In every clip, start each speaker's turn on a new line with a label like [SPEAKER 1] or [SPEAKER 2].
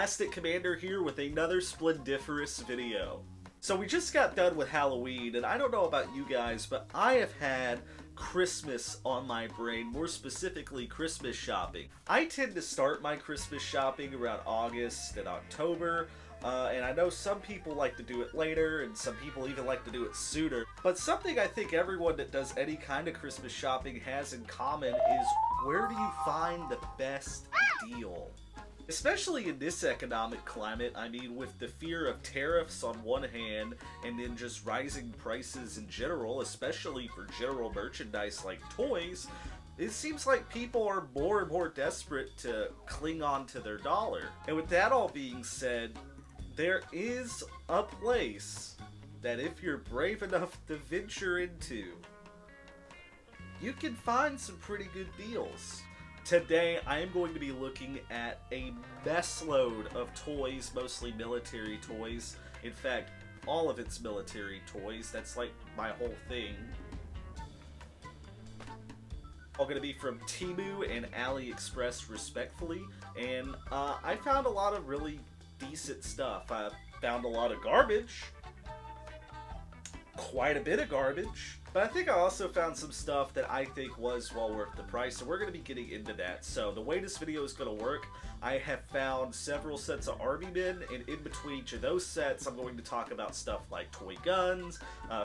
[SPEAKER 1] Plastic Commander here with another splendiferous video. So we just got done with Halloween, and I don't know about you guys, but I have had Christmas on my brain, more specifically Christmas shopping. I tend to start my Christmas shopping around August and October, and I know some people like to do it later, and some people even like to do it sooner. But something I think everyone that does any kind of Christmas shopping has in common is, where do you find the best deal? Especially in this economic climate, I mean, with the fear of tariffs on one hand, and then just rising prices in general, especially for general merchandise like toys, it seems like people are more and more desperate to cling on to their dollar. And with that all being said, there is a place that if you're brave enough to venture into, you can find some pretty good deals. Today, I am going to be looking at a mess load of toys, mostly military toys. In fact, all of it's military toys. That's like my whole thing. All going to be from TEMU and ALIEXPRESS, respectfully. And I found a lot of really decent stuff. I found a lot of garbage. Quite a bit of garbage. But I think I also found some stuff that I think was well worth the price, so we're going to be getting into that. So the way this video is going to work, I have found several sets of Army Men, and in between each of those sets, I'm going to talk about stuff like toy guns,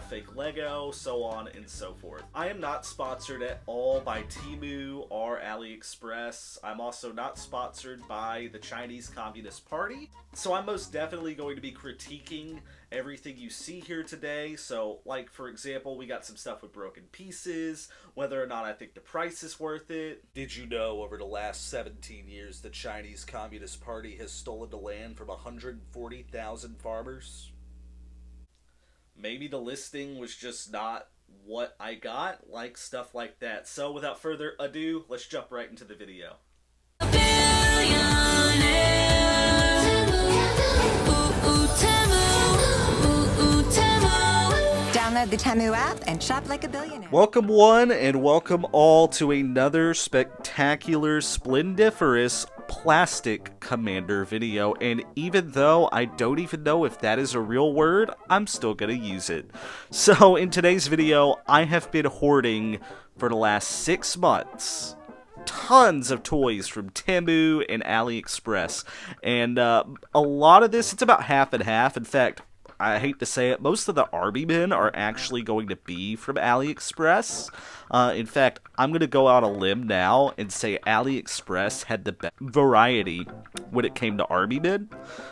[SPEAKER 1] fake Lego, so on and so forth. I am not sponsored at all by TEMU or AliExpress. I'm also not sponsored by the Chinese Communist Party, so I'm most definitely going to be critiquing everything you see here today. So, like, for example, we got some stuff with broken pieces, whether or not I think the price is worth it. Did you know over the last 17 years the Chinese Communist Party has stolen the land from 140,000 farmers? Maybe the listing was just not what I got, like stuff like that. So without further ado, let's jump right into the video.
[SPEAKER 2] Download the TEMU app and shop like a billionaire.
[SPEAKER 1] Welcome one and welcome all to another spectacular, splendiferous Plastic Commander video. And even though I don't even know if that is a real word, I'm still gonna use it. So in today's video, I have been hoarding for the last 6 months tons of toys from TEMU and AliExpress. And a lot of this, it's about half and half. In fact, I hate to say it, most of the Army Men are actually going to be from AliExpress. In fact, I'm going to go out a limb now and say AliExpress had the best variety when it came to Army Men.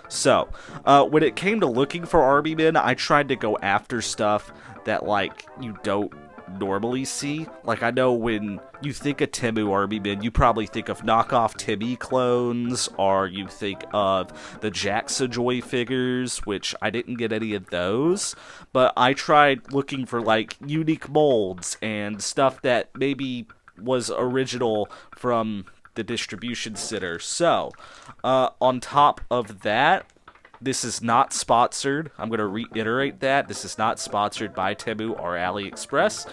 [SPEAKER 1] So, when it came to looking for Army Men, I tried to go after stuff that, like, you don't normally see. Like, I know when you think of TEMU Army Men, you probably think of knockoff TEMU clones, or you think of the Jacksajoy figures, which I didn't get any of those, but I tried looking for like unique molds and stuff that maybe was original from the distribution center. So on top of that, this is not sponsored. I'm going to reiterate that. This is not sponsored by TEMU or AliExpress.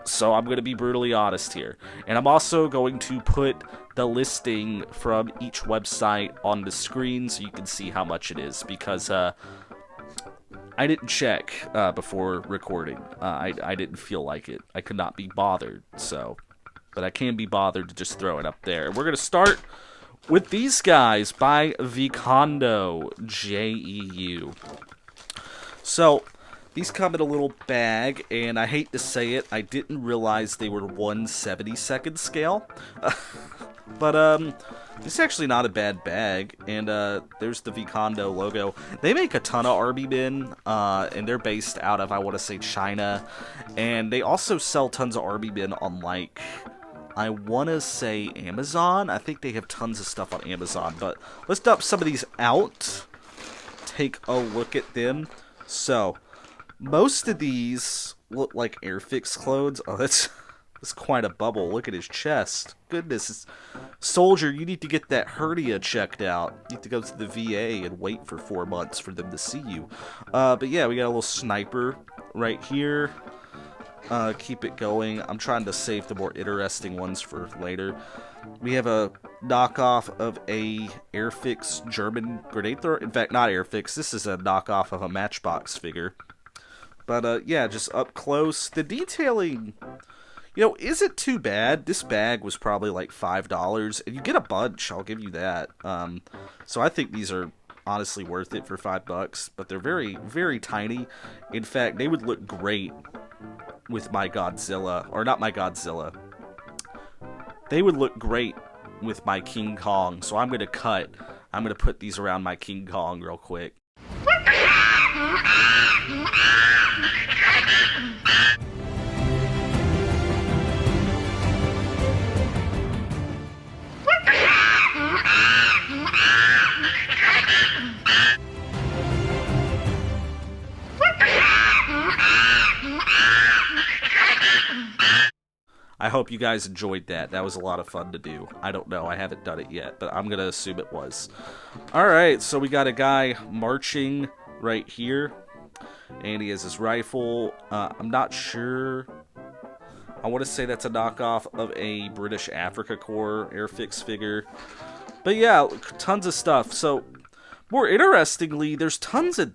[SPEAKER 1] So I'm going to be brutally honest here. And I'm also going to put the listing from each website on the screen so you can see how much it is. Because I didn't check before recording. I didn't feel like it. I could not be bothered. So, but I can be bothered to just throw it up there. We're going to start with these guys by Vikondo JEU. So, these come in a little bag, and I hate to say it, I didn't realize they were 1/72nd scale. But, it's actually not a bad bag, and there's the Vikondo logo. They make a ton of Army Men, and they're based out of, I want to say, China, and they also sell tons of Army Men on, like, I want to say Amazon. I think they have tons of stuff on Amazon, but let's dump some of these out. Take a look at them. So, most of these look like Airfix clones. Oh, that's quite a bubble. Look at his chest. Goodness. Soldier, you need to get that hernia checked out. You need to go to the VA and wait for 4 months for them to see you. But yeah, we got a little sniper right here. keep it going. I'm trying to save the more interesting ones for later. We have a knockoff of a Airfix German grenade thrower. In fact, not Airfix. This is a knockoff of a Matchbox figure. But yeah, just up close. The detailing, isn't too bad. This bag was probably like $5, and you get a bunch. I'll give you that. So I think these are honestly worth it for $5. But they're very, very tiny. In fact, they would look great with my Godzilla, or not my Godzilla. They would look great with my King Kong. So I'm gonna put these around my King Kong real quick. I hope you guys enjoyed that. That was a lot of fun to do. I don't know. I haven't done it yet, but I'm going to assume it was. Alright, so we got a guy marching right here. And he has his rifle. I'm not sure. I want to say that's a knockoff of a British Africa Corps Airfix figure. But yeah, tons of stuff. So, more interestingly, there's tons of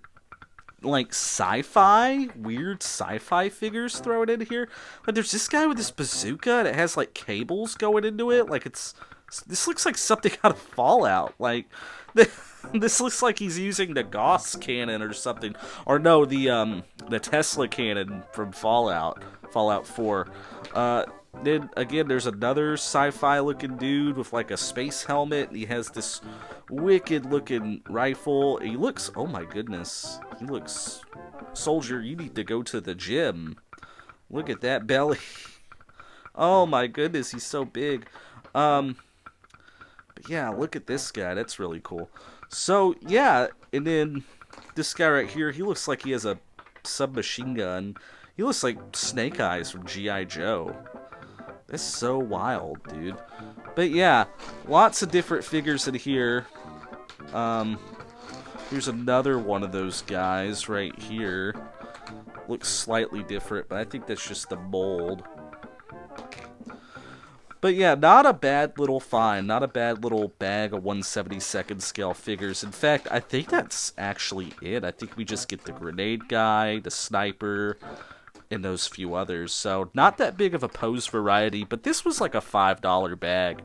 [SPEAKER 1] like weird sci-fi figures thrown in here. Like there's this guy with this bazooka that has like cables going into it. Like this looks like something out of Fallout. Like this looks like he's using the Gauss cannon or something. Or no, the Tesla cannon from Fallout 4. Then again, there's another sci-fi looking dude with like a space helmet. He has this wicked looking rifle. He looks, oh my goodness, he looks, soldier, you need to go to the gym. Look at that belly. Oh my goodness, he's so big. But yeah, look at this guy. That's really cool. So yeah, and then this guy right here, he looks like he has a submachine gun. He looks like Snake Eyes from G.I. Joe. That's so wild, dude. But yeah, lots of different figures in here. Here's another one of those guys right here. Looks slightly different, but I think that's just the mold. But yeah, not a bad little find. Not a bad little bag of 1/72nd scale figures. In fact, I think that's actually it. I think we just get the grenade guy, the sniper, and those few others. So not that big of a pose variety, but this was like a $5 bag.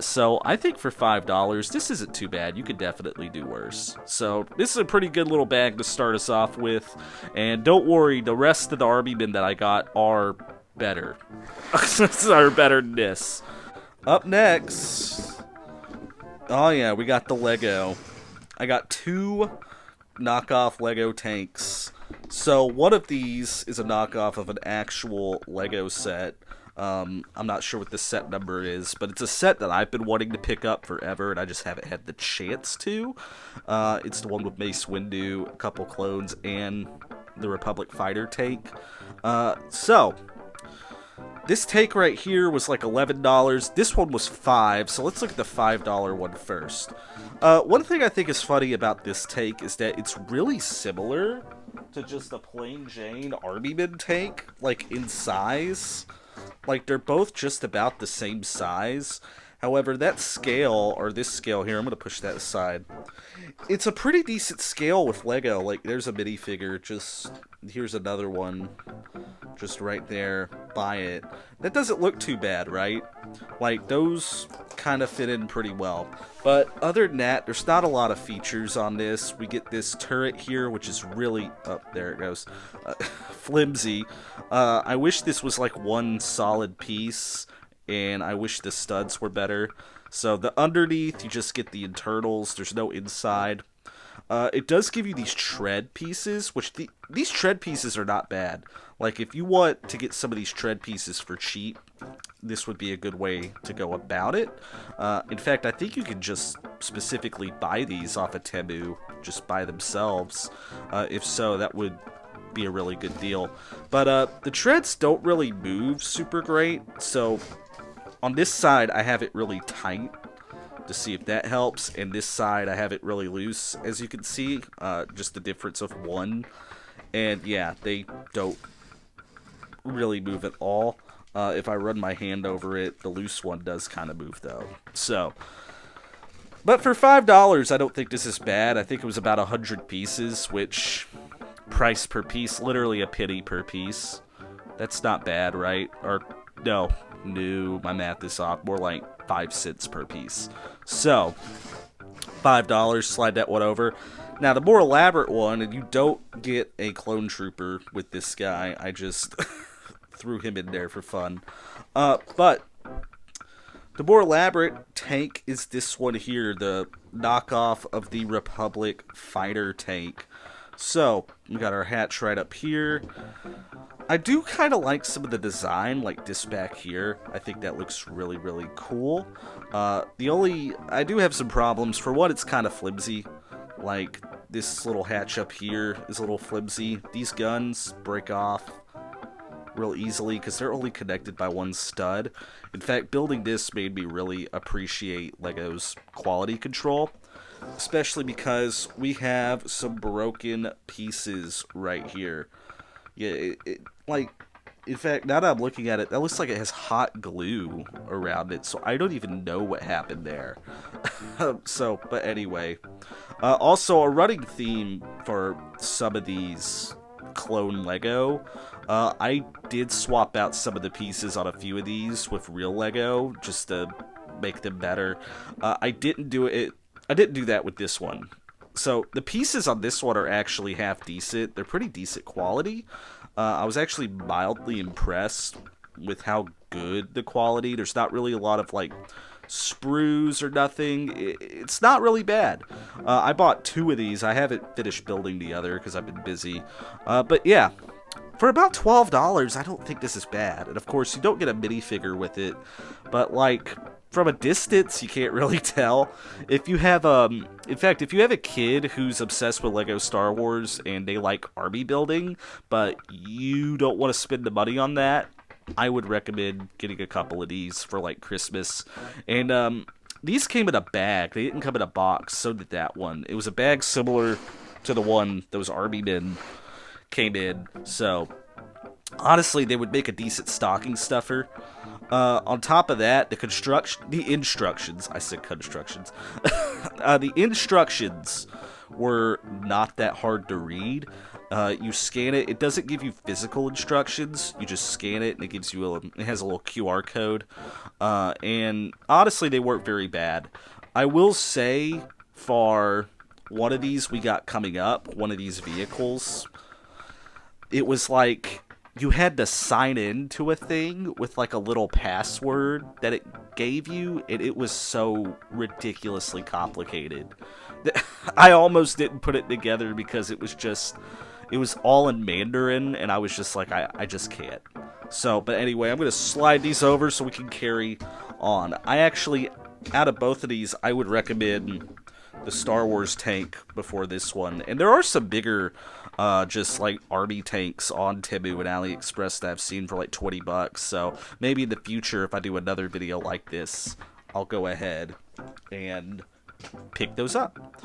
[SPEAKER 1] So I think for $5, this isn't too bad. You could definitely do worse. So this is a pretty good little bag to start us off with. And don't worry, the rest of the army men that I got are better. Are better than this. Up next, oh yeah, we got the Lego. I got 2 knockoff Lego tanks. So one of these is a knockoff of an actual Lego set. I'm not sure what the set number is, but it's a set that I've been wanting to pick up forever, and I just haven't had the chance to. It's the one with Mace Windu, a couple clones, and the Republic Fighter tank. So this tank right here was like $11. This one was $5, so let's look at the $5 one first. One thing I think is funny about this tank is that it's really similar to just a plain Jane Armyman tank, like in size. Like they're both just about the same size. However, that scale, or this scale here, I'm going to push that aside. It's a pretty decent scale with Lego. Like there's a minifigure, just, here's another one, just right there, buy it. That doesn't look too bad, right? Like those kind of fit in pretty well. But other than that, there's not a lot of features on this. We get this turret here, which is really, oh, there it goes, flimsy. I wish this was like one solid piece, and I wish the studs were better. So the underneath, you just get the internals. There's no inside. It does give you these tread pieces, which these tread pieces are not bad. Like, if you want to get some of these tread pieces for cheap, this would be a good way to go about it. In fact, I think you can just specifically buy these off of TEMU, just by themselves. If so, that would be a really good deal. But the treads don't really move super great, so on this side, I have it really tight to see if that helps, and this side I have it really loose, as you can see, just the difference of one. And yeah, they don't really move at all. If I run my hand over it, the loose one does kind of move, though. So, but for $5, I don't think this is bad. I think it was about 100 pieces, which, price per piece, literally a penny per piece. That's not bad, right? Or, no, my math is off. More like 5 cents per piece. So, $5, slide that one over. Now, the more elaborate one, and you don't get a clone trooper with this guy. I just threw him in there for fun. But the more elaborate tank is this one here, the knockoff of the Republic fighter tank. So, we got our hatch right up here. I do kind of like some of the design, like this back here. I think that looks really, really cool. I do have some problems. For one, it's kind of flimsy. Like, this little hatch up here is a little flimsy. These guns break off real easily because they're only connected by one stud. In fact, building this made me really appreciate Lego's quality control, especially because we have some broken pieces right here. Yeah, in fact, now that I'm looking at it, that looks like it has hot glue around it, so I don't even know what happened there. But anyway. Also, a running theme for some of these clone Lego, I did swap out some of the pieces on a few of these with real Lego, just to make them better. I didn't do that with this one. So, the pieces on this one are actually half decent. They're pretty decent quality. I was actually mildly impressed with how good the quality. There's not really a lot of, like, sprues or nothing. It's not really bad. I bought 2 of these. I haven't finished building the other because I've been busy. But yeah, for about $12, I don't think this is bad. And of course, you don't get a minifigure with it. But, like, from a distance, you can't really tell. If you have, in fact, if you have a kid who's obsessed with Lego Star Wars and they like army building, but you don't want to spend the money on that, I would recommend getting a couple of these for, like, Christmas. And, these came in a bag. They didn't come in a box. So did that one. It was a bag similar to the one those army men came in. So, honestly, they would make a decent stocking stuffer. On top of that, the instructions, I said constructions. The instructions were not that hard to read. You scan it. It doesn't give you physical instructions. You just scan it, and it gives you it has a little QR code. And honestly, they weren't very bad. I will say, for one of these we got coming up, one of these vehicles, it was like you had to sign in to a thing with, like, a little password that it gave you, and it was so ridiculously complicated. I almost didn't put it together because it was all in Mandarin, and I was just like, I just can't. So, but anyway, I'm going to slide these over so we can carry on. I actually, out of both of these, I would recommend the Star Wars tank before this one. And there are some bigger, just like army tanks on TEMU and AliExpress that I've seen for like $20. So maybe in the future, if I do another video like this, I'll go ahead and pick those up.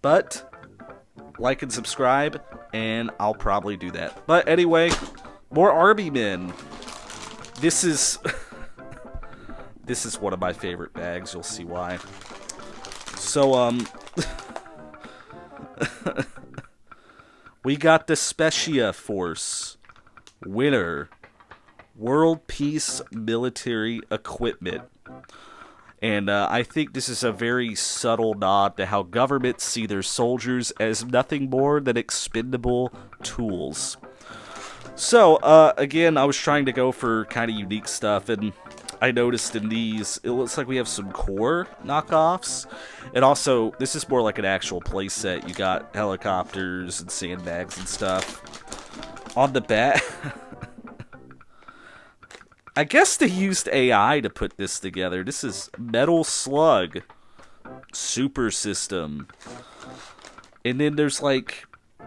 [SPEAKER 1] But like and subscribe, and I'll probably do that. But anyway, more army men. This is this is one of my favorite bags. You'll see why. So, we got the Specia Force winner, World Peace Military Equipment. And I think this is a very subtle nod to how governments see their soldiers as nothing more than expendable tools. So, again, I was trying to go for kind of unique stuff, and I noticed in these, it looks like we have some core knockoffs. And also, this is more like an actual playset. You got helicopters and sandbags and stuff. On the back, I guess they used AI to put this together. This is Metal Slug Super System. And then there's like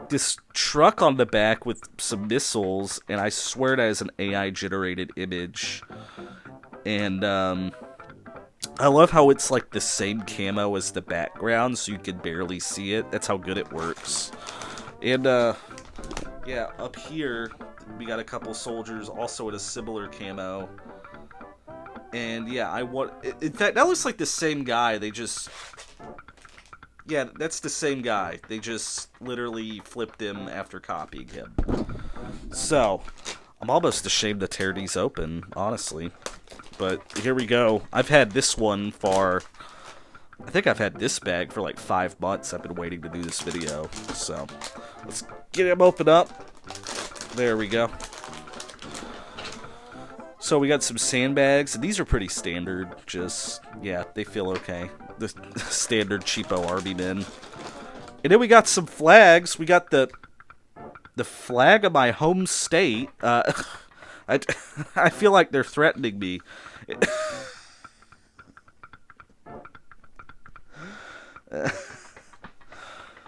[SPEAKER 1] this truck on the back with some missiles, and I swear that is an AI generated image. And I love how it's like the same camo as the background, so you can barely see it. That's how good it works. And yeah, up here, We got a couple soldiers also in a similar camo. And yeah, in fact, that looks like the same guy. They just... Yeah, that's the same guy. They just literally flipped him after copying him. So, I'm almost ashamed to tear these open, honestly. But here we go. I've had this one for... I think I've had this bag for like 5 months. I've been waiting to do this video. So, let's get him open up. There we go. So we got some sandbags, and these are pretty standard. Just, yeah, they feel okay. The standard cheapo army men. And then we got some flags. We got the flag of my home state. I feel like they're threatening me.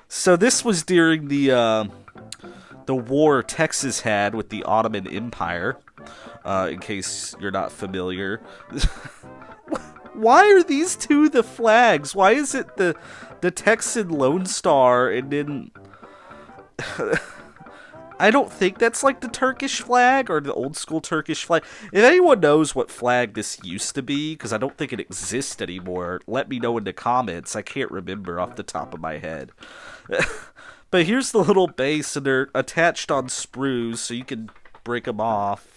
[SPEAKER 1] So this was during the war Texas had with the Ottoman Empire. In case you're not familiar. Why are these two the flags? Why is it the Texan Lone Star and then... I don't think that's like the Turkish flag or the old school Turkish flag. If anyone knows what flag this used to be, because I don't think it exists anymore, let me know in the comments. I can't remember off the top of my head. But here's the little base, and they're attached on sprues, so you can break them off.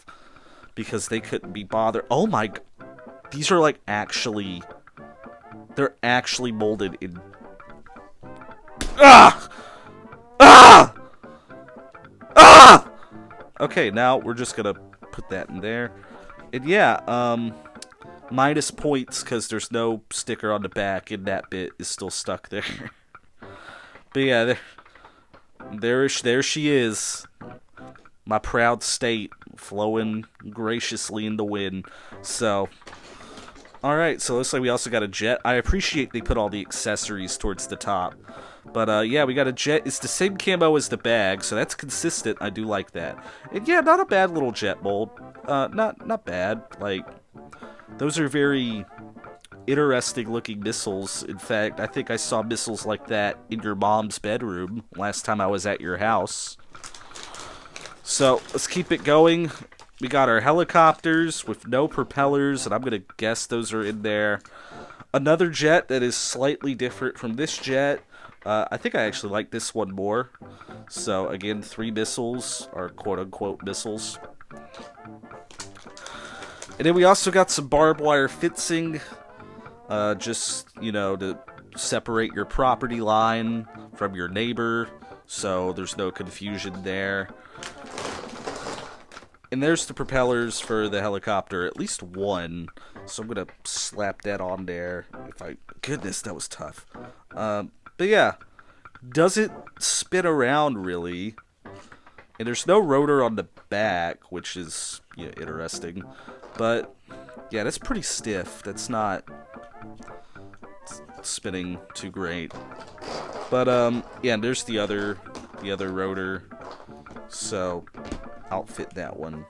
[SPEAKER 1] Because they couldn't be bothered. Oh my... These are like actually... They're actually molded in... Ah! Ah! Ah! Okay, now we're just gonna put that in there. And yeah, minus points because there's no sticker on the back and that bit is still stuck there. But yeah, there she is. My proud state, flowing graciously in the wind. So, alright, so looks like we also got a jet. I appreciate they put all the accessories towards the top. But, yeah, we got a jet. It's the same camo as the bag, so that's consistent. I do like that. And, yeah, not a bad little jet mold. Not bad. Like, those are very interesting-looking missiles. In fact, I think I saw missiles like that in your mom's bedroom last time I was at your house. So, let's keep it going. We got our helicopters with no propellers, and I'm going to guess those are in there. Another jet that is slightly different from this jet. I think I actually like this one more. So, again, 3 missiles, or quote-unquote missiles. And then we also got some barbed wire fencing. Just, you know, to separate your property line from your neighbor. So, there's no confusion there. And there's the propellers for the helicopter, at least one. So I'm going to slap that on there. Goodness, that was tough. But yeah, doesn't spin around really. And there's no rotor on the back, which is interesting. But yeah, that's pretty stiff. That's not spinning too great. But yeah, and there's the other rotor. So outfit that one.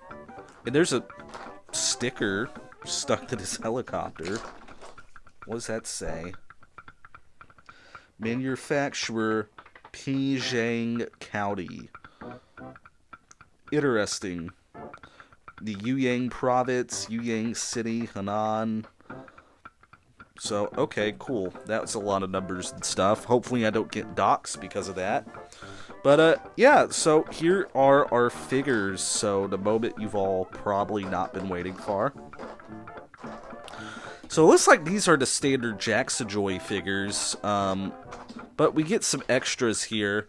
[SPEAKER 1] And there's a sticker stuck to this helicopter. What does that say? Manufacturer Pijang County. Interesting. The Yuyang Province, Yuyang City, Henan. So, okay, cool. That's a lot of numbers and stuff. Hopefully I don't get doxxed because of that. But, yeah, so here are our figures. So, the moment you've all probably not been waiting for. So, it looks like these are the standard Jacksajoy figures. But we get some extras here.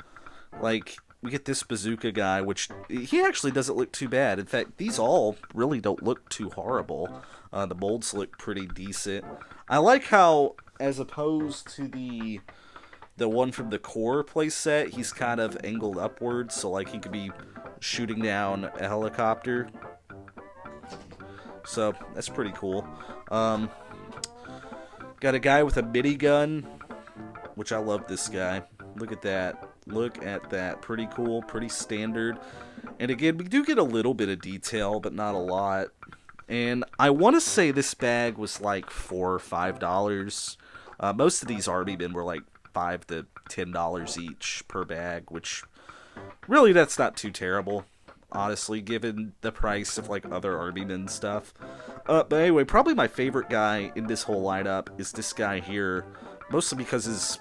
[SPEAKER 1] Like, we get this bazooka guy, which he actually doesn't look too bad. In fact, these all really don't look too horrible. The molds look pretty decent. I like how, as opposed to the one from the core playset, he's kind of angled upwards, so like he could be shooting down a helicopter. So that's pretty cool. Got a guy with a minigun, which I love this guy. Look at that. Look at that. Pretty cool, pretty standard. And again, we do get a little bit of detail, but not a lot. And I want to say this bag was like $4 or $5. Most of these Army men were like $5 to $10 each per bag, which really that's not too terrible. honestly, given the price of, like, other Armymen stuff. But anyway, probably my favorite guy in this whole lineup is this guy here, mostly because his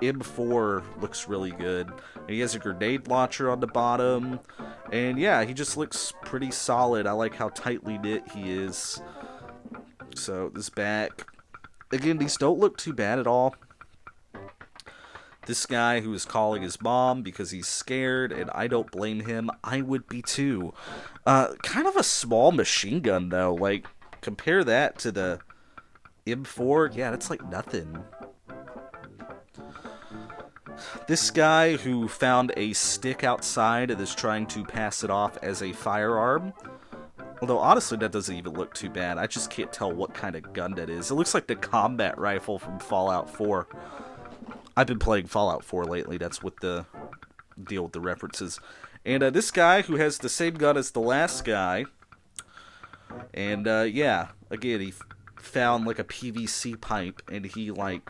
[SPEAKER 1] M4 looks really good. And he has a grenade launcher on the bottom, and yeah, he just looks pretty solid. I like how tightly knit he is. So, this back. Again, these don't look too bad at all. This guy who is calling his mom because he's scared, and I don't blame him. I would be too. Kind of a small machine gun, though. Like, compare that to the M4. Yeah, that's like nothing. This guy who found a stick outside and is trying to pass it off as a firearm. Although, honestly, that doesn't even look too bad. I just can't tell what kind of gun that is. It looks like the combat rifle from Fallout 4. I've been playing Fallout 4 lately. That's what the deal with the references. And this guy who has the same gun as the last guy. And, yeah, again, he found, like, a PVC pipe, and he, like,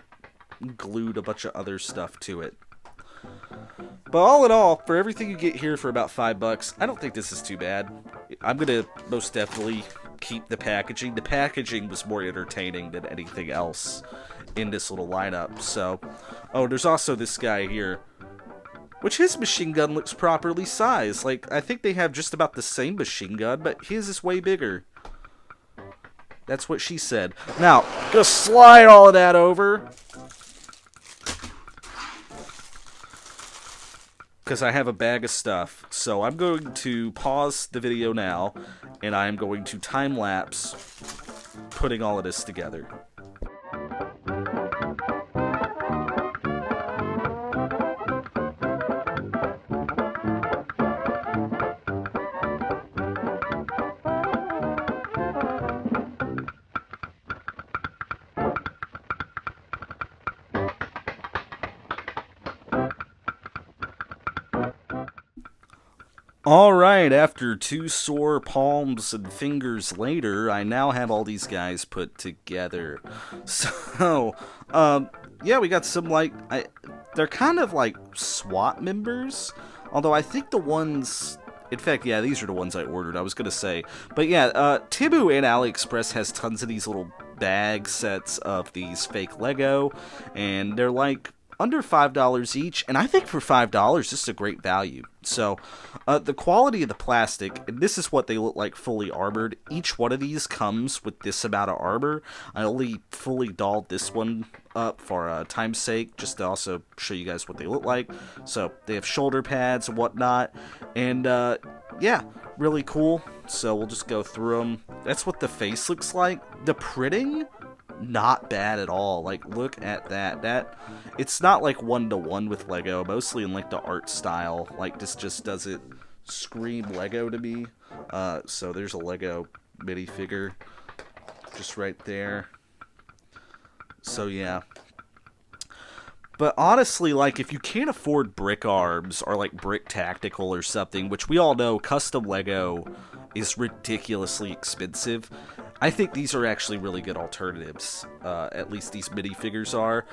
[SPEAKER 1] glued a bunch of other stuff to it. But all in all, for everything you get here for about $5, I don't think this is too bad. I'm going to most definitely keep the packaging. The packaging was more entertaining than anything else in this little lineup. So, oh, there's also this guy here, which his machine gun looks properly sized. Like, I think they have just about the same machine gun, but his is way bigger. That's what she said. Now, gonna slide all of that over, because I have a bag of stuff. So I'm going to pause the video now, and I'm going to time-lapse putting all of this together. Alright, after 2 sore palms and fingers later, I now have all these guys put together. So, yeah, we got some, like, they're kind of like SWAT members, although I think the ones, in fact, yeah, these are the ones I ordered, I was gonna say. But yeah, TEMU and AliExpress has tons of these little bag sets of these fake Lego, and they're like under $5 each, and I think for $5 this is a great value. So the quality of the plastic, and this is what they look like fully armored. Each one of these comes with this amount of armor. I only fully dolled this one up for time's sake, just to also show you guys what they look like. So they have shoulder pads and whatnot, and yeah, really cool. So we'll just go through them. That's what the face looks like. The printing, not bad at all. Like, look at that. It's not like one-to-one with Lego, mostly in like the art style. Like, this just doesn't scream Lego to me. So there's a Lego minifigure just right there. So yeah. But honestly, like, if you can't afford Brick Arms or like Brick Tactical or something, which we all know custom Lego is ridiculously expensive, I think these are actually really good alternatives. At least these minifigures are.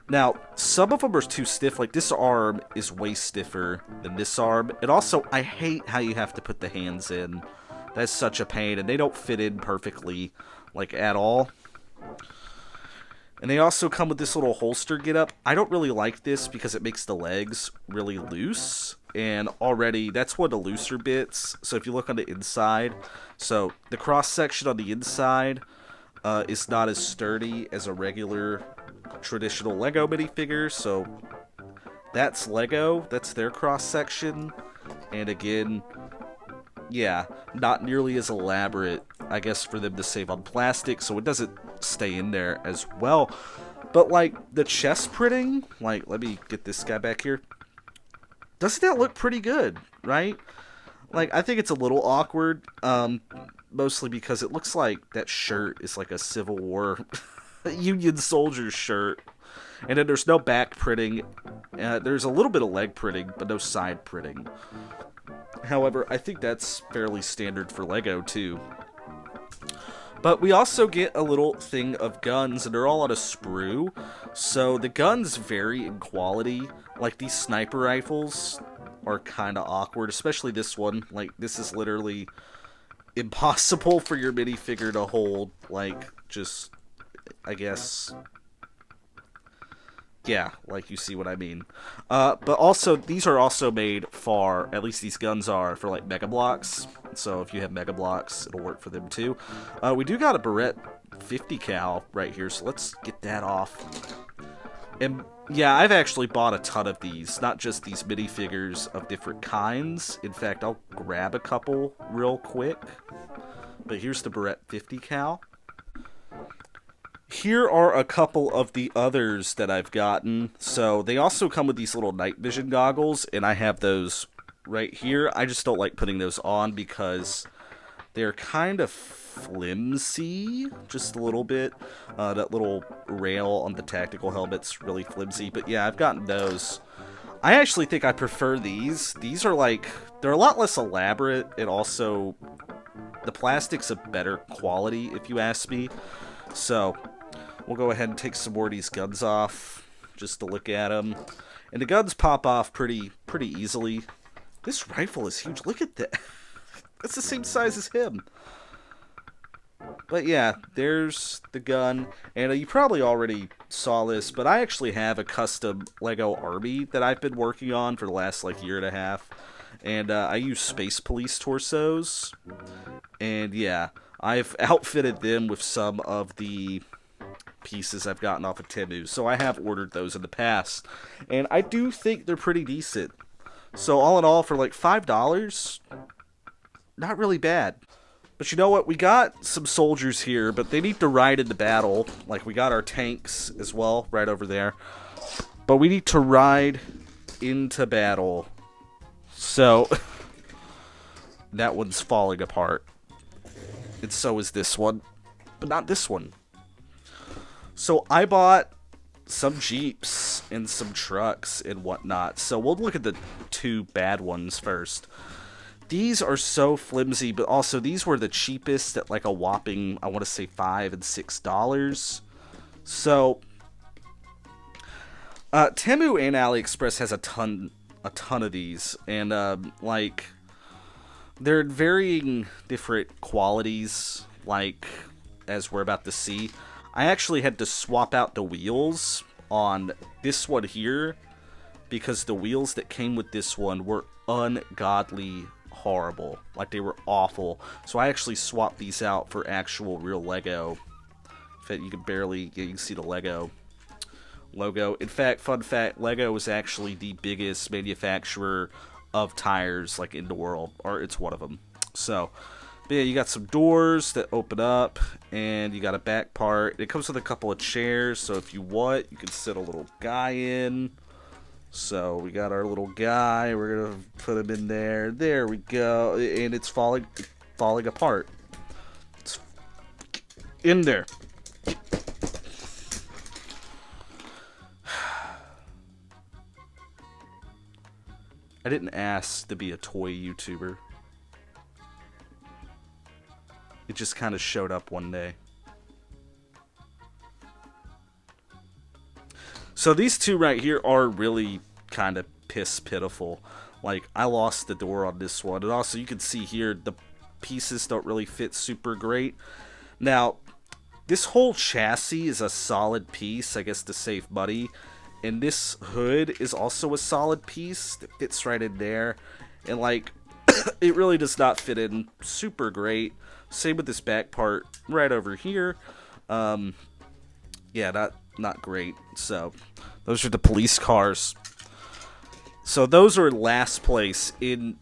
[SPEAKER 1] Now, some of them are too stiff. Like, this arm is way stiffer than this arm. And also, I hate how you have to put the hands in. That's such a pain, and they don't fit in perfectly, like, at all. And they also come with this little holster getup. I don't really like this because it makes the legs really loose. And already, that's one of the looser bits. So if you look on the inside, so the cross section on the inside is not as sturdy as a regular traditional Lego minifigure. So that's Lego. That's their cross section. And again, yeah, not nearly as elaborate, I guess, for them to save on plastic, so it doesn't stay in there as well. But, like, the chest printing, like, let me get this guy back here. Doesn't that look pretty good, right? Like, I think it's a little awkward, mostly because it looks like that shirt is like a Civil War Union soldier shirt. And then there's no back printing. There's a little bit of leg printing, but no side printing. However, I think that's fairly standard for Lego, too. But we also get a little thing of guns, and they're all on a sprue. So the guns vary in quality. Like, these sniper rifles are kind of awkward, especially this one. Like, this is literally impossible for your minifigure to hold. Like, just, I guess, yeah, like you see what I mean. But also, these are also made for, at least these guns are, for like Mega Bloks. So if you have Mega Bloks, it'll work for them too. We do got a Barrett 50 cal right here, so let's get that off. And yeah, I've actually bought a ton of these, not just these minifigures of different kinds. In fact, I'll grab a couple real quick. But here's the Barrett 50 cal. Here are a couple of the others that I've gotten. So they also come with these little night vision goggles, and I have those right here. I just don't like putting those on because they're kind of flimsy, just a little bit. That little rail on the tactical helmet's really flimsy, but yeah, I've gotten those. I actually think I prefer these. These are like, they're a lot less elaborate, and also the plastic's a better quality, if you ask me. So we'll go ahead and take some more of these guns off, just to look at them. And the guns pop off pretty easily. This rifle is huge. Look at that. That's the same size as him. But yeah, there's the gun. And you probably already saw this, but I actually have a custom Lego army that I've been working on for the last like year and a half. And I use Space Police torsos. And yeah, I've outfitted them with some of the pieces I've gotten off of TEMU. So I have ordered those in the past. And I do think they're pretty decent. So all in all, for like $5, not really bad. But you know what? We got some soldiers here, but they need to ride in the battle. Like, we got our tanks as well, right over there. But we need to ride into battle. So, that one's falling apart. And so is this one. But not this one. So, I bought some Jeeps and some trucks and whatnot. So, we'll look at the two bad ones first. These are so flimsy, but also these were the cheapest at like a whopping, I want to say $5 and $6. So, TEMU and AliExpress has a ton of these, and like they're varying different qualities. Like as we're about to see, I actually had to swap out the wheels on this one here because the wheels that came with this one were ungodly horrible. Like, they were awful. So I actually swapped these out for actual real Lego. In fact, you can barely, you can see the Lego logo. In fact, fun fact, Lego is actually the biggest manufacturer of tires, like, in the world. Or it's one of them. So, but yeah, you got some doors that open up, and you got a back part. It comes with a couple of chairs, so if you want, you can sit a little guy in. So we got our little guy. We're gonna put him in there. There we go. And it's falling apart. It's in there. I didn't ask to be a toy YouTuber. It just kind of showed up one day. So these two right here are really kind of pitiful. Like, I lost the door on this one. And also, you can see here, the pieces don't really fit super great. Now, this whole chassis is a solid piece, I guess, to save money. And this hood is also a solid piece that fits right in there. And, like, it really does not fit in super great. Same with this back part right over here. Yeah, not great. So, those are the police cars. So, those are last place. In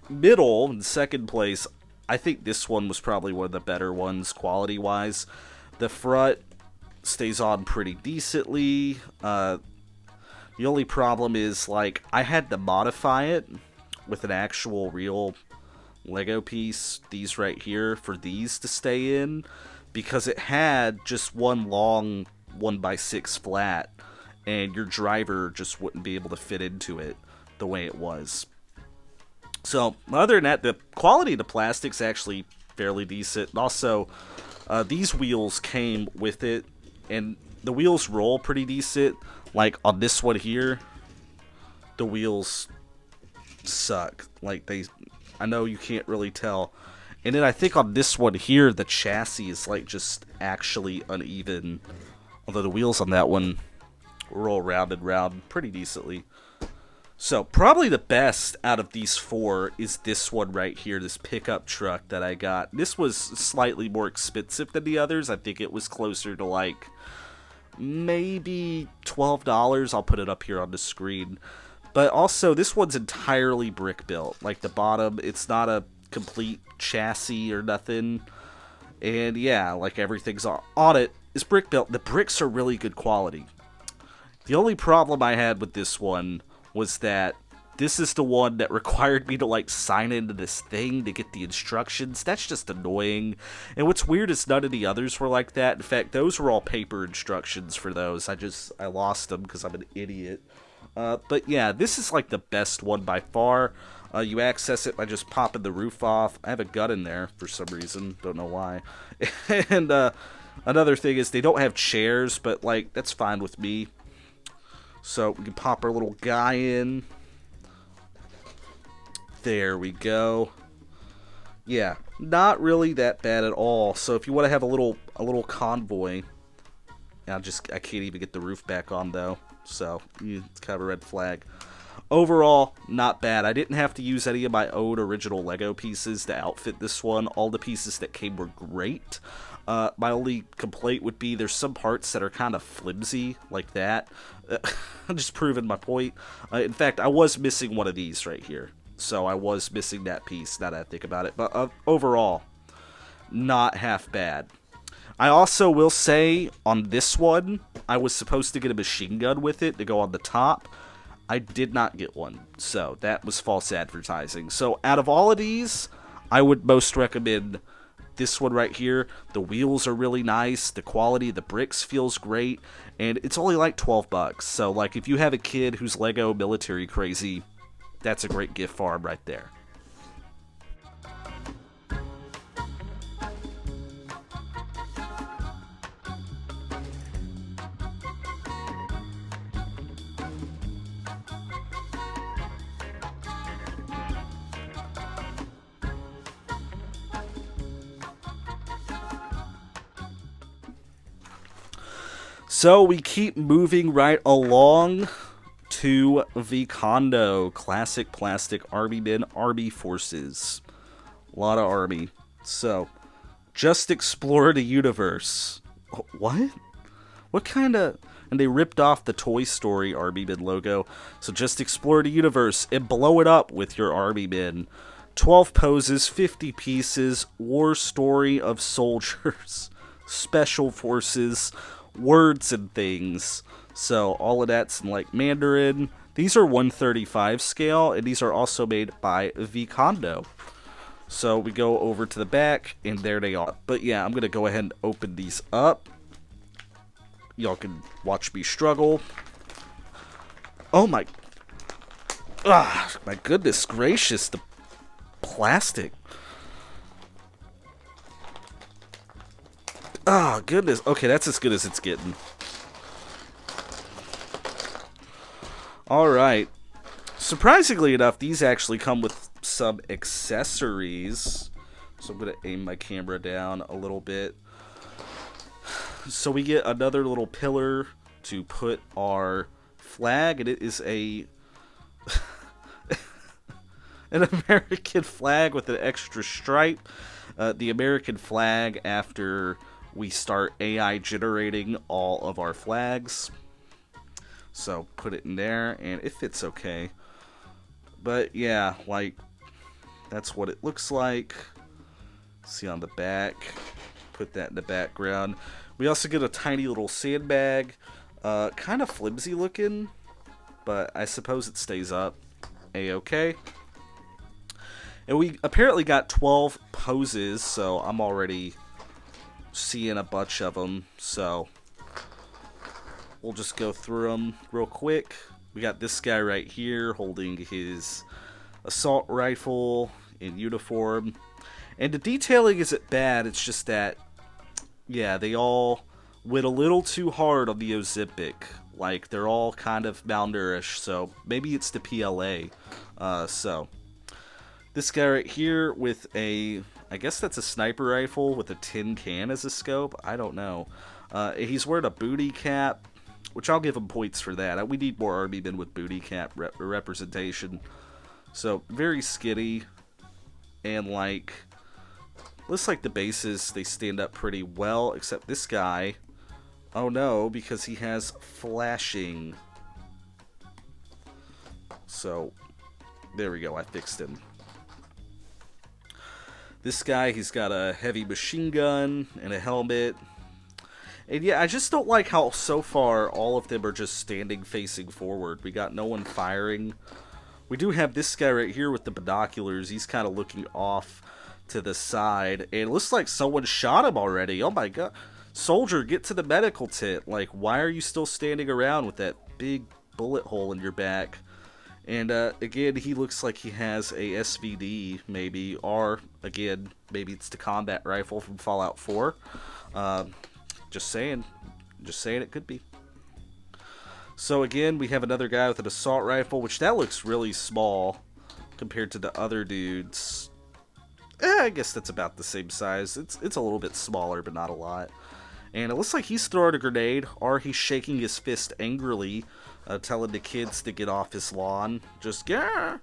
[SPEAKER 1] middle, in second place, I think this one was probably one of the better ones, quality-wise. The front stays on pretty decently. The only problem is, like, I had to modify it with an actual real Lego piece, these right here, for these to stay in, because it had just one long 1x6 flat, and your driver just wouldn't be able to fit into it the way it was. So, other than that, the quality of the plastic's actually fairly decent. And also, these wheels came with it, and the wheels roll pretty decent. Like, on this one here, the wheels suck. Like, I know you can't really tell. And then I think on this one here, the chassis is like just actually uneven. Although the wheels on that one roll round and round pretty decently. So probably the best out of these four is this one right here, this pickup truck that I got. This was slightly more expensive than the others. I think it was closer to like maybe $12. I'll put it up here on the screen. But also, this one's entirely brick built. Like the bottom, it's not a complete chassis or nothing. And yeah, like everything's on it is brick built. The bricks are really good quality. The only problem I had with this one was that this is the one that required me to like sign into this thing to get the instructions. That's just annoying. And what's weird is none of the others were like that. In fact, those were all paper instructions for those. I lost them because I'm an idiot. But yeah, this is like the best one by far. You access it by just popping the roof off. I have a gun in there for some reason. Don't know why. And another thing is they don't have chairs, but like that's fine with me. So we can pop our little guy in. There we go. Yeah, not really that bad at all. So if you want to have a little convoy, I can't even get the roof back on though. So it's kind of a red flag. Overall, not bad. I didn't have to use any of my own original Lego pieces to outfit this one. All the pieces that came were great. My only complaint would be there's some parts that are kind of flimsy, like that. I'm just proving my point. In fact, I was missing one of these right here. So I was missing that piece, now that I think about it. But overall, not half bad. I also will say, on this one, I was supposed to get a machine gun with it to go on the top. I did not get one, so that was false advertising. So out of all of these, I would most recommend this one right here. The wheels are really nice, the quality of the bricks feels great, and it's only like $12. So like if you have a kid who's Lego military crazy, that's a great gift for him right there. So we keep moving right along to Vikondo, classic plastic Army Men, Army Forces. A lot of Army. So, just explore the universe. What? What kind of... And they ripped off the Toy Story Army Men logo. So just explore the universe and blow it up with your Army Men. 12 poses, 50 pieces, war story of soldiers, special forces, words and things. So all of that's in like Mandarin. These are 135 scale, and these are also made by Vikondo. So we go over to the back, and there they are. But yeah, I'm gonna go ahead and open these up. Y'all can watch me struggle. Oh my goodness gracious, the plastic. Oh, goodness. Okay, that's as good as it's getting. Alright. Surprisingly enough, these actually come with some accessories. So I'm going to aim my camera down a little bit. So we get another little pillar to put our flag, and it is an American flag with an extra stripe. The American flag after we start AI generating all of our flags. So put it in there, and it fits okay. But yeah, like, that's what it looks like. See on the back. Put that in the background. We also get a tiny little sandbag. Kind of flimsy looking, but I suppose it stays up A-okay. And we apparently got 12 poses, so I'm already seeing a bunch of them. So we'll just go through them real quick. We got this guy right here holding his assault rifle in uniform. And the detailing isn't bad, it's just that, yeah, they all went a little too hard on the Ozempic. Like, they're all kind of malnourished, so maybe it's the PLA. So, this guy right here with a, I guess that's a sniper rifle with a tin can as a scope. I don't know. He's wearing a booty cap, which I'll give him points for that. We need more army men with booty cap representation. So, very skinny, and like, looks like the bases, they stand up pretty well, except this guy, oh no, because he has flashing. So, there we go, I fixed him. This guy, he's got a heavy machine gun and a helmet. And yeah, I just don't like how so far all of them are just standing facing forward. We got no one firing. We do have this guy right here with the binoculars. He's kind of looking off to the side. And it looks like someone shot him already. Oh my god. Soldier, get to the medical tent. Like, why are you still standing around with that big bullet hole in your back? And again, he looks like he has a SVD, maybe. Or, again, maybe it's the combat rifle from Fallout 4. Just saying. Just saying it could be. So again, we have another guy with an assault rifle, which that looks really small compared to the other dudes. I guess that's about the same size. It's a little bit smaller, but not a lot. And it looks like he's throwing a grenade, or he's shaking his fist angrily, telling the kids to get off his lawn. Just get.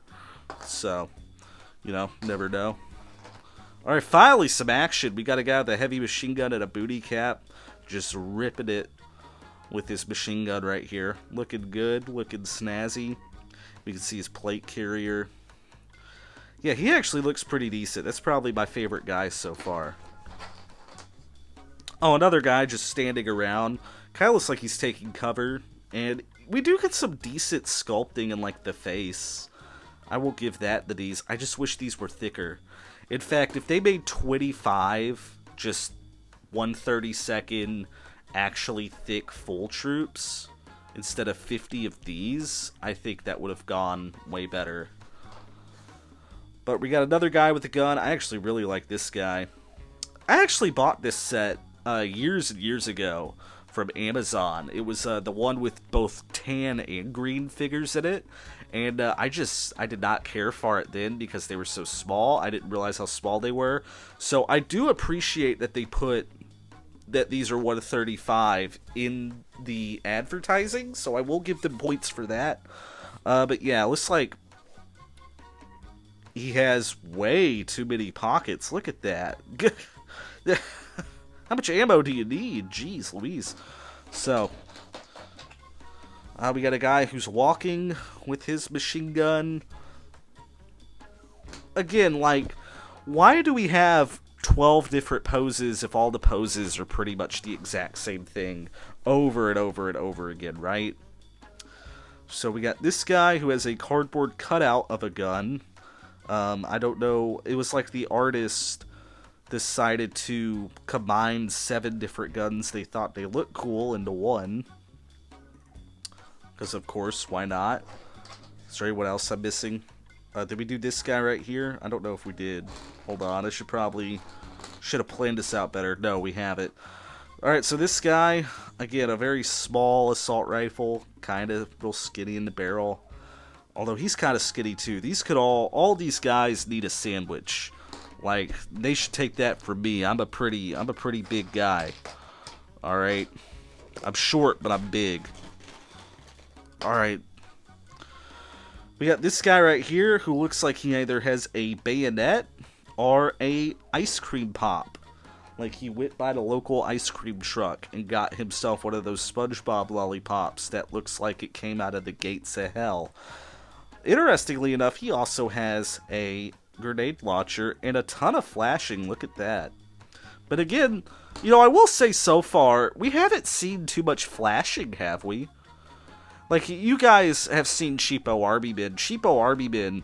[SPEAKER 1] So, you know, never know. Alright, finally some action. We got a guy with a heavy machine gun and a booty cap, just ripping it with his machine gun right here. Looking good, looking snazzy. We can see his plate carrier. Yeah, he actually looks pretty decent. That's probably my favorite guy so far. Oh, another guy just standing around. Kind of looks like he's taking cover. And we do get some decent sculpting in, like, the face. I will give that the D's. I just wish these were thicker. In fact, if they made 25 just 1/32 actually thick full troops instead of 50 of these, I think that would have gone way better. But we got another guy with a gun. I actually really like this guy. I actually bought this set years and years ago from Amazon. It was the one with both tan and green figures in it. And I did not care for it then because they were so small. I didn't realize how small they were. So I do appreciate that they put that these are 1/35 in the advertising. So I will give them points for that. But yeah, it looks like he has way too many pockets. Look at that. How much ammo do you need? Jeez Louise. So, we got a guy who's walking with his machine gun. Again, like, why do we have 12 different poses if all the poses are pretty much the exact same thing over and over and over again, right? So we got this guy who has a cardboard cutout of a gun. I don't know. It was like the artist decided to combine 7 different guns they thought they looked cool into one. Because, of course, why not? Sorry, what else I'm missing? Did we do this guy right here? I don't know if we did. Hold on, I should have planned this out better. No, we haven't. Alright, so this guy, again, a very small assault rifle. Kind of real skinny in the barrel. Although he's kind of skinny too. These could all these guys need a sandwich. Like, they should take that from me. I'm a pretty big guy. Alright. I'm short, but I'm big. Alright. We got this guy right here who looks like he either has a bayonet or a ice cream pop. Like, he went by the local ice cream truck and got himself one of those SpongeBob lollipops that looks like it came out of the gates of hell. Interestingly enough, he also has a grenade launcher and a ton of flashing. Look at that. But again, you know, I will say so far, we haven't seen too much flashing, have we? Like, you guys have seen Cheapo Army Men. Cheapo Army Men,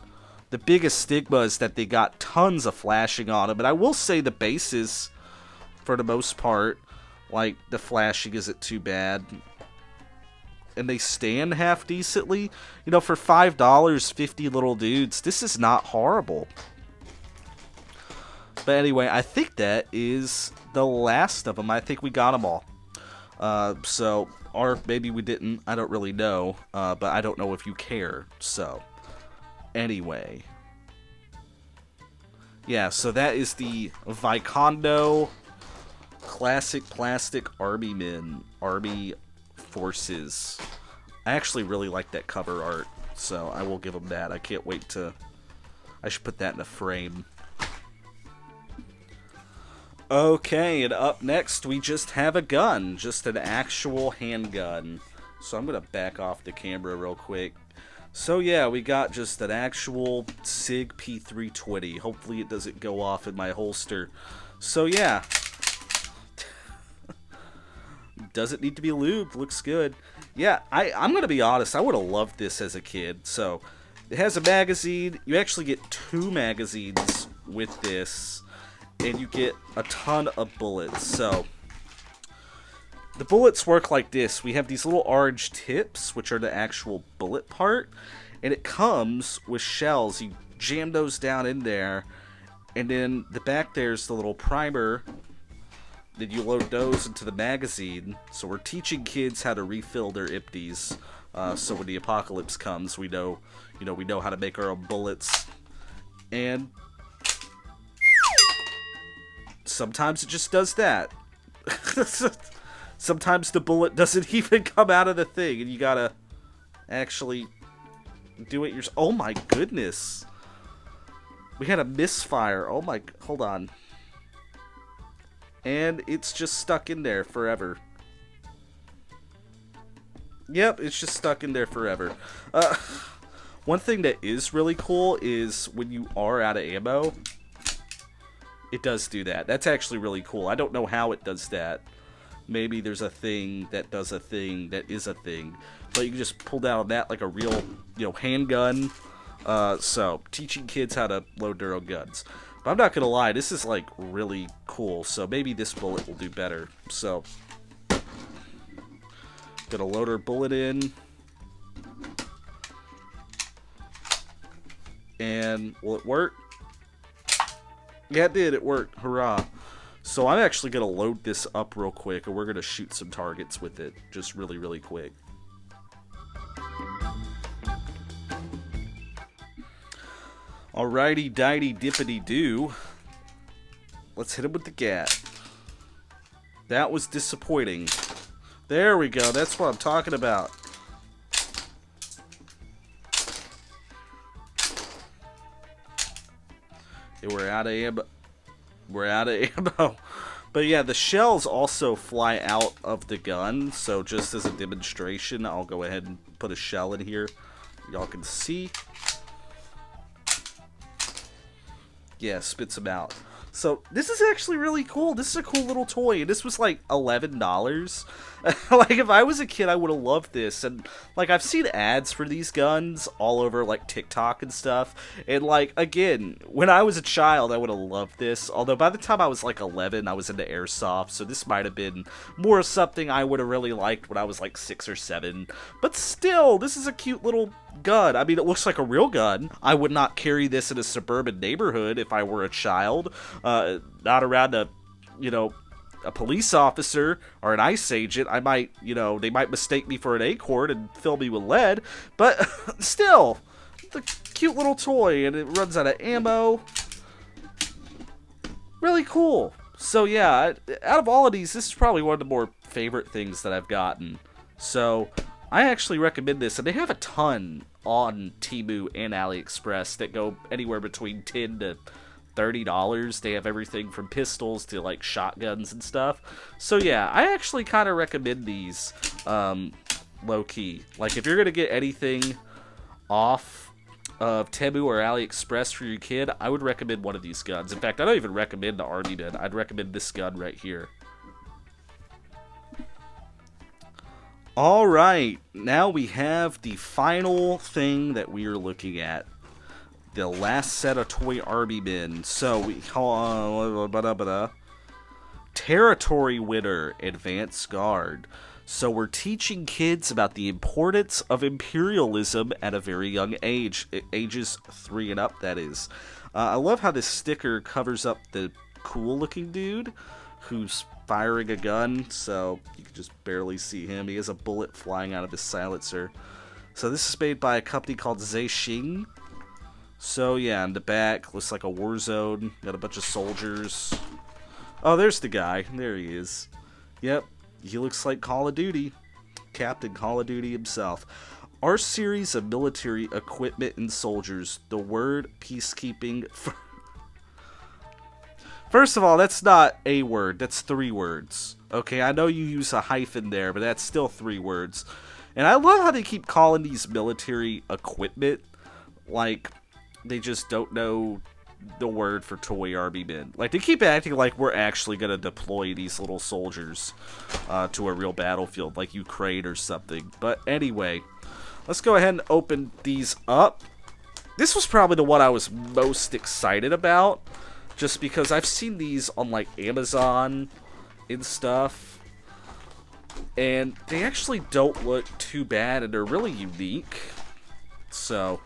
[SPEAKER 1] the biggest stigma is that they got tons of flashing on them. And I will say the bases, for the most part, like, the flashing isn't too bad. And they stand half decently. You know, for $5, 50 little dudes, this is not horrible. But anyway, I think that is the last of them. I think we got them all. Or maybe we didn't. I don't really know. But I don't know if you care. So, anyway. Yeah, so that is the Vikondo Classic Plastic Army Forces. I actually really like that cover art, so I will give them that. I can't wait to... I should put that in a frame. Okay, and up next we just have a gun. Just an actual handgun. So I'm going to back off the camera real quick. So yeah, we got just an actual SIG P320. Hopefully it doesn't go off in my holster. So yeah. Doesn't need to be lubed. Looks good. Yeah, I'm going to be honest. I would have loved this as a kid. So it has a magazine. You actually get 2 magazines with this. And you get a ton of bullets. So the bullets work like this. We have these little orange tips, which are the actual bullet part, and it comes with shells. You jam those down in there, and then the back there's the little primer. Then you load those into the magazine. So we're teaching kids how to refill their empties. So when the apocalypse comes, we know how to make our own bullets. And sometimes it just does that. Sometimes the bullet doesn't even come out of the thing, and you gotta actually do it yourself. Oh my goodness. We had a misfire. Oh my... Hold on. And it's just stuck in there forever. Yep, it's just stuck in there forever. One thing that is really cool is when you are out of ammo, it does do that. That's actually really cool. I don't know how it does that. Maybe there's a thing that does a thing that is a thing. But you can just pull down on that like a real, handgun. So, teaching kids how to load their own guns. But I'm not going to lie, this is like really cool. So maybe this bullet will do better. So, gonna load our bullet in. And will it work? Yeah, it did. It worked. Hurrah. So I'm actually going to load this up real quick, and we're going to shoot some targets with it. Just really, really quick. Alrighty, dighty, dippity doo. Let's hit him with the gat. That was disappointing. There we go. That's what I'm talking about. Yeah, we're out of ammo. We're out of ammo. But yeah, the shells also fly out of the gun. So just as a demonstration, I'll go ahead and put a shell in here. Y'all can see. Yeah, spits them out. So this is actually really cool. This is a cool little toy. This was like $11. Like if I was a kid, I would have loved this. And like I've seen ads for these guns all over like TikTok and stuff. And like again, when I was a child, I would have loved this. Although by the time I was like 11, I was into airsoft. So this might have been more something I would have really liked when I was like 6 or 7. But still, this is a cute little gun. I mean, it looks like a real gun. I would not carry this in a suburban neighborhood if I were a child. Not around a police officer or an ICE agent. I might, they might mistake me for an acorn and fill me with lead. But still, it's a cute little toy, and it runs out of ammo. Really cool. So yeah, out of all of these, this is probably one of the more favorite things that I've gotten. So I actually recommend this, and they have a ton on TEMU and AliExpress that go anywhere between $10 to $30. They have everything from pistols to like shotguns and stuff. So yeah, I actually kind of recommend these low-key. Like if you're gonna get anything off of TEMU or AliExpress for your kid, I would recommend one of these guns. In fact, I don't even recommend the Army gun. I'd recommend this gun right here. Alright, now we have the final thing that we are looking at. The last set of toy Army men. So we Territory Winner Advanced Guard. So we're teaching kids about the importance of imperialism at a very young age. Ages 3 and up, that is. I love how this sticker covers up the cool looking dude. who's firing a gun, so you can just barely see him. He has a bullet flying out of his silencer. So this is made by a company called Zexing. So yeah, in the back, looks like a war zone. Got a bunch of soldiers. Oh, there's the guy. There he is. Yep, he looks like Call of Duty. Captain Call of Duty himself. Our series of military equipment and soldiers. The word peacekeeping. First of all, that's not a word. That's 3 words. Okay, I know you use a hyphen there, but that's still 3 words. And I love how they keep calling these military equipment like they just don't know the word for toy army men. Like, they keep acting like we're actually going to deploy these little soldiers to a real battlefield, like Ukraine or something. But anyway, let's go ahead and open these up. This was probably the one I was most excited about, just because I've seen these on, like, Amazon and stuff, and they actually don't look too bad, and they're really unique. So,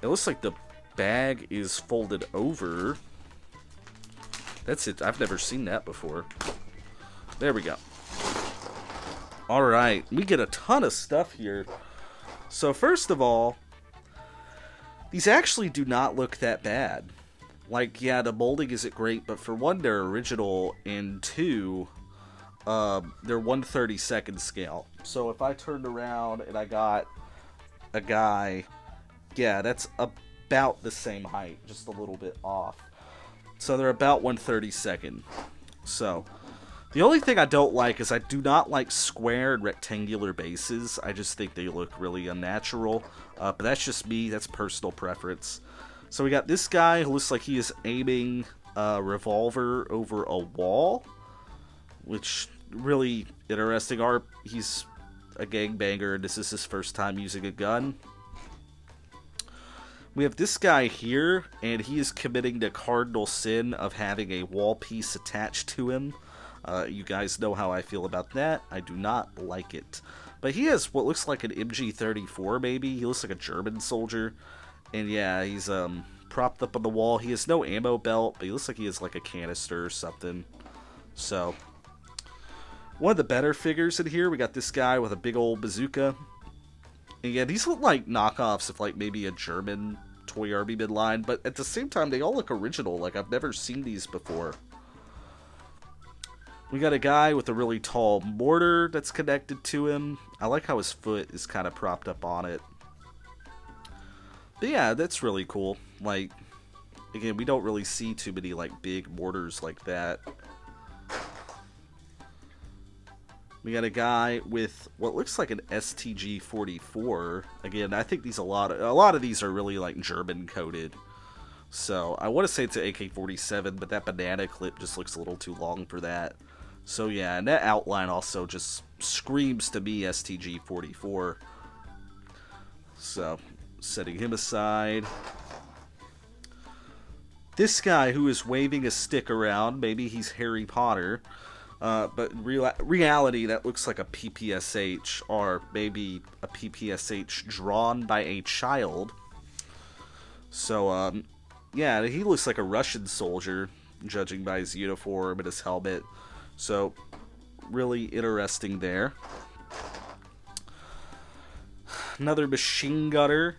[SPEAKER 1] it looks like the bag is folded over. That's it. I've never seen that before. There we go. Alright, we get a ton of stuff here. So first of all, these actually do not look that bad. Like, yeah, the molding isn't great, but for one, they're original, and 2, they're 1/32 scale. So if I turned around and I got a guy, yeah, that's about the same height, just a little bit off. So they're about 1/32. So the only thing I don't like is I do not like square and rectangular bases. I just think they look really unnatural. But that's just me. That's personal preference. So we got this guy who looks like he is aiming a revolver over a wall, which really interesting. He's a gangbanger, and this is his first time using a gun. We have this guy here, and he is committing the cardinal sin of having a wall piece attached to him. You guys know how I feel about that. I do not like it. But he has what looks like an MG34, maybe. He looks like a German soldier. And yeah, he's propped up on the wall. He has no ammo belt, but he looks like he has like a canister or something. So, one of the better figures in here, we got this guy with a big old bazooka. And yeah, these look like knockoffs of like maybe a German toy army line, but at the same time, they all look original. Like, I've never seen these before. We got a guy with a really tall mortar that's connected to him. I like how his foot is kind of propped up on it. But yeah, that's really cool. Like, again, we don't really see too many, like, big mortars like that. We got a guy with what looks like an STG-44. Again, I think a lot of these are really, like, German-coded. So, I want to say it's an AK-47, but that banana clip just looks a little too long for that. So, yeah, and that outline also just screams to me STG-44. So, setting him aside. This guy who is waving a stick around, maybe he's Harry Potter, but in reality that looks like a PPSH, or maybe a PPSH drawn by a child. So, yeah, he looks like a Russian soldier, judging by his uniform and his helmet. So, really interesting there. Another machine gunner.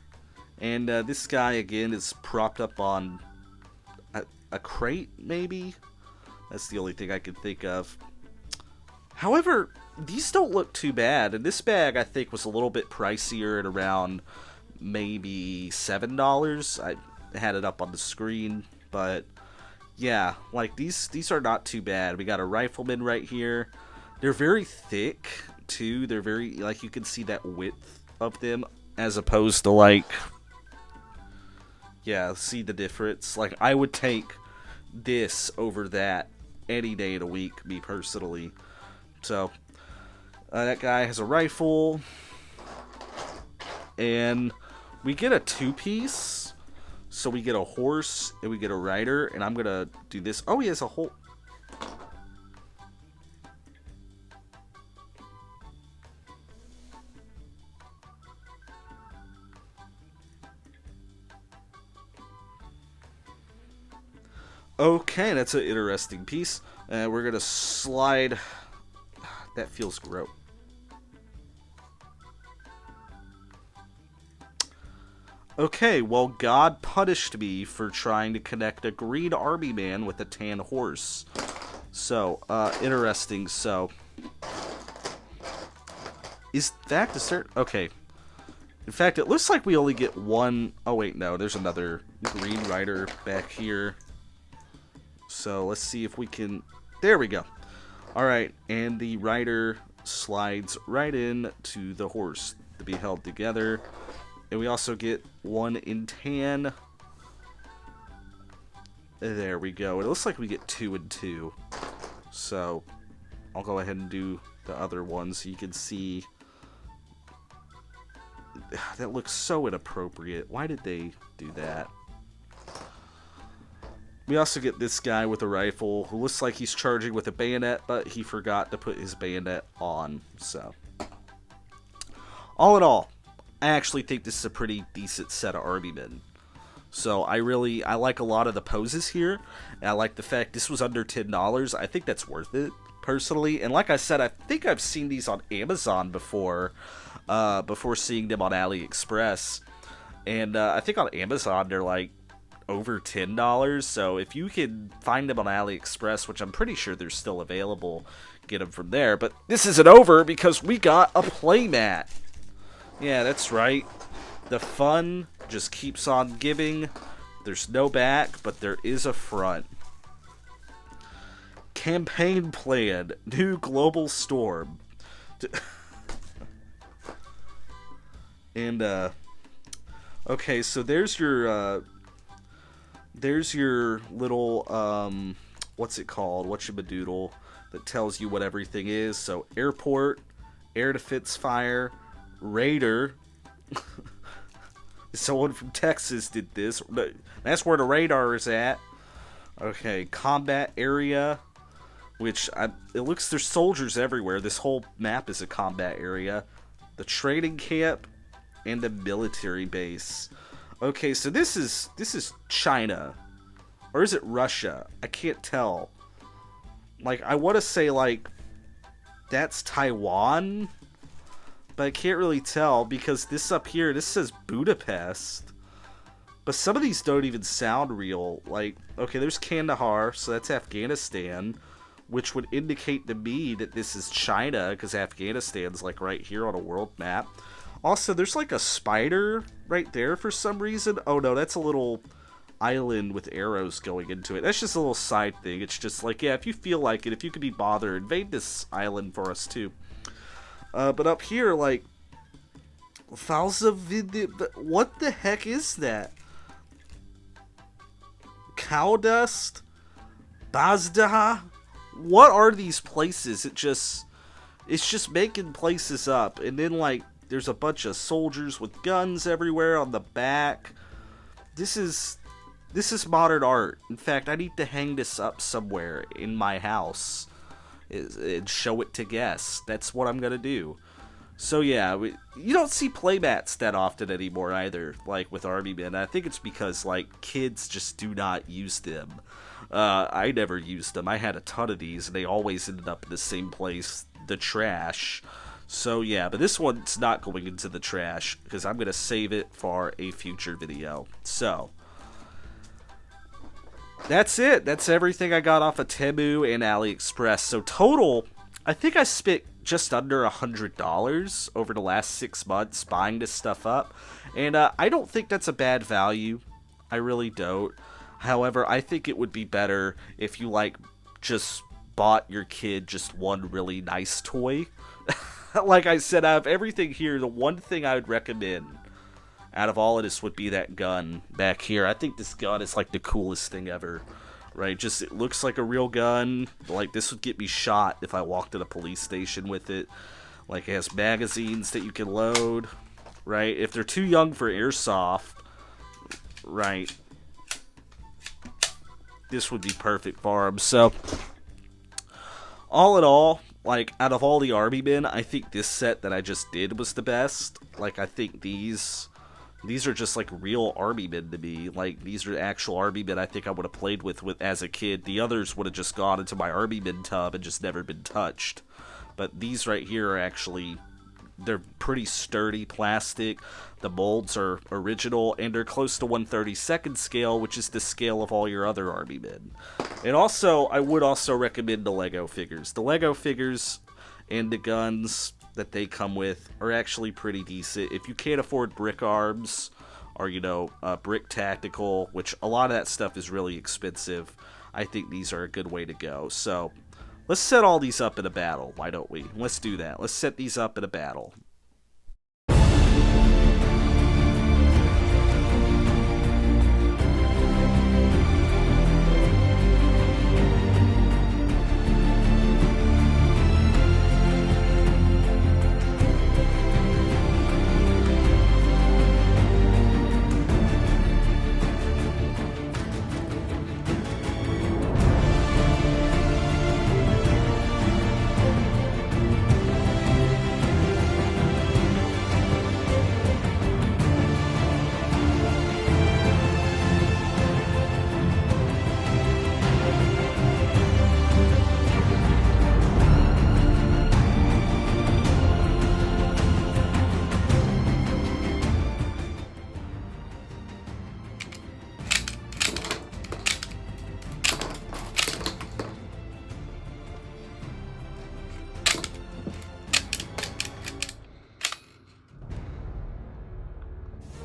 [SPEAKER 1] And this guy, again, is propped up on a crate, maybe? That's the only thing I can think of. However, these don't look too bad. And this bag, I think, was a little bit pricier at around maybe $7. I had it up on the screen. But, yeah, like, these are not too bad. We got a rifleman right here. They're very thick, too. They're very, like, you can see that width of them, as opposed to, like... Yeah, see the difference? Like, I would take this over that any day of the week, me personally. So, that guy has a rifle. And we get a 2-piece. So we get a horse and we get a rider. And I'm going to do this. Oh, he has a whole... Okay, that's an interesting piece. And we're gonna slide. That feels gross. Okay, well, God punished me for trying to connect a green army man with a tan horse. So, interesting. So, is that the start? Okay. In fact, it looks like we only get one. Oh, wait, no. There's another green rider back here. So, let's see if we can. There we go. Alright, and the rider slides right in to the horse to be held together. And we also get one in tan. There we go. It looks like we get 2 and 2. So, I'll go ahead and do the other one so you can see. That looks so inappropriate. Why did they do that? We also get this guy with a rifle who looks like he's charging with a bayonet, but he forgot to put his bayonet on. So, all in all, I actually think this is a pretty decent set of army men. So I like a lot of the poses here. And I like the fact this was under $10. I think that's worth it, personally. And like I said, I think I've seen these on Amazon before seeing them on AliExpress. And I think on Amazon they're like over $10. So if you can find them on AliExpress, which I'm pretty sure they're still available, get them from there. But this isn't over because we got a playmat. Yeah, that's right. The fun just keeps on giving. There's no back, but there is a front. Campaign plan. New global storm. And, okay, so there's your little, what's it called? Whatchamadoodle that tells you what everything is. So, airport, air defense fire, Raider. Someone from Texas did this. That's where the radar is at. Okay, combat area, which it looks there's soldiers everywhere. This whole map is a combat area. The training camp and the military base. Okay, so this is China, or is it Russia? I can't tell. Like, I want to say like that's Taiwan. But I can't really tell because this up here, this says Budapest. But some of these don't even sound real. Like, okay, there's Kandahar, so that's Afghanistan, which would indicate to me that this is China because Afghanistan's like right here on a world map. Also, there's like a spider right there for some reason. Oh no, that's a little island with arrows going into it. That's just a little side thing. It's just like, yeah, if you feel like it, if you could be bothered, invade this island for us too. But up here, like, what the heck is that? Cow dust? Bazda? What are these places? It's just making places up. And then, like, there's a bunch of soldiers with guns everywhere on the back. This is modern art. In fact, I need to hang this up somewhere in my house and show it to guests. That's what I'm gonna do. So yeah, you don't see playmats that often anymore either, like with Army Men. I think it's because like kids just do not use them. I never used them. I had a ton of these and they always ended up in the same place, the trash. So yeah, but this one's not going into the trash because I'm gonna save it for a future video. So that's it. That's everything I got off of TEMU and AliExpress. So total, I think I spent just under $100 over the last 6 months buying this stuff up. And I don't think that's a bad value. I really don't. However, I think it would be better if you like just bought your kid just one really nice toy. Like I said, out of everything here, the one thing I would recommend out of all of this would be that gun back here. I think this gun is like the coolest thing ever, right? Just, it looks like a real gun. Like, this would get me shot if I walked in a police station with it. Like, it has magazines that you can load, right? If they're too young for airsoft, right, this would be perfect for them. So, all in all, like, out of all the Army Men, I think this set that I just did was the best. Like, I think these These are just like real army men to me. Like, these are actual army men I think I would have played with as a kid. The others would have just gone into my army men tub and just never been touched. But these right here are actually, they're pretty sturdy plastic. The molds are original, and they're close to 1/32 scale, which is the scale of all your other army men. And also, I would also recommend the Lego figures. The Lego figures and the guns that they come with are actually pretty decent. If you can't afford brick arms or, you know, brick tactical, which a lot of that stuff is really expensive, I think these are a good way to go. So let's set all these up in a battle, why don't we? Let's do that. Let's set these up in a battle.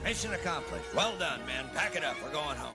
[SPEAKER 3] Mission accomplished. Well done, man. Pack it up. We're going home.